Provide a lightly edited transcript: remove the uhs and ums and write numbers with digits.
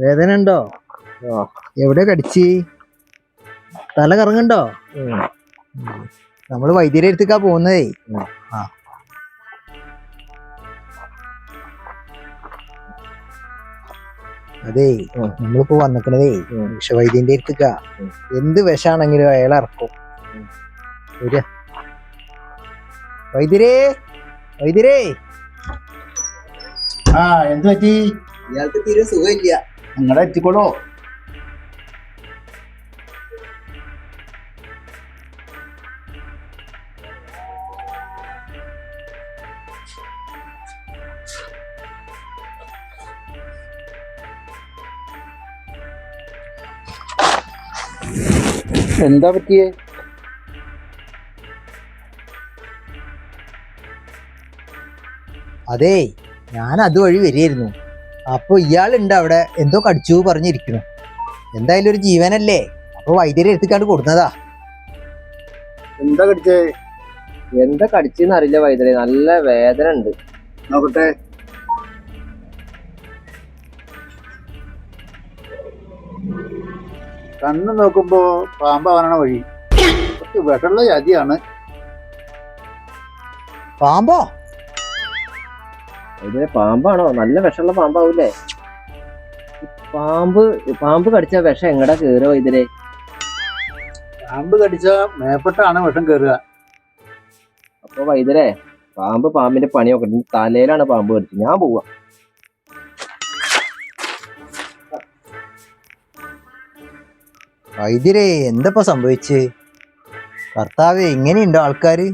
വേദന ഉണ്ടോ? എവിടെ കടിച്ച്? തല കറങ്ങണ്ടോ? നമ്മള് വൈദ്യരെ അടുത്തേക്കാ പോകുന്നതേ. ആ അതേ, നമ്മളിപ്പോ വന്നിക്കണതേ വിഷവൈദ്യന്റെ അടുത്തേക്കാ. എന്ത് വിഷാണെങ്കിലും അയാൾ ഇറക്കും. വരിക വൈദ്യരേ, വൈദ്യരേ. ആ എന്ത് പറ്റി? ഇയാൾക്ക് തീരെ സുഖമില്ല. നിങ്ങളെ എത്തിക്കോളൂ. എന്താ പറ്റിയേ? അതേ, ഞാൻ അതുവഴി വരികയായിരുന്നു. അപ്പൊ ഇയാളുണ്ട് അവിടെ, എന്തോ കടിച്ചു പറഞ്ഞിരിക്കണു. എന്തായാലും ഒരു ജീവനല്ലേ, അപ്പൊ വൈദ്യരെ എടുത്തിക്കാണ്ട് കൊടുക്കുന്നതാ. എന്താ കടിച്ചേ? എന്താ കടിച്ചെന്ന് അറിയില്ല വൈദ്യരെ, നല്ല വേദന ഉണ്ട്. നോക്കട്ടെ. കണ്ണ് നോക്കുമ്പോ പാമ്പാവാനാണ് വഴി. കുറച്ച് വിഷമുള്ള ജാതിയാണ്. പാമ്പോ? വൈദ്യരെ പാമ്പാണോ? നല്ല വിഷമുള്ള പാമ്പാവൂലേ? പാമ്പ് കടിച്ച വിഷം എങ്ങടാ കേറുക വൈദ്യരെ? പാമ്പ് കടിച്ച മേപ്പെട്ടാണ് വിഷം കയറുക. അപ്പൊ വൈദ്യരെ, പാമ്പിന്റെ പണി നോക്കട്ടെ. തലയിലാണ് പാമ്പ് കടിച്ചത്. ഞാൻ പോവാ. വൈദ്യരെ, എന്തപ്പോ സംഭവിച്ച്? കർത്താവേ, ഇങ്ങനെയുണ്ടോ ആൾക്കാര്?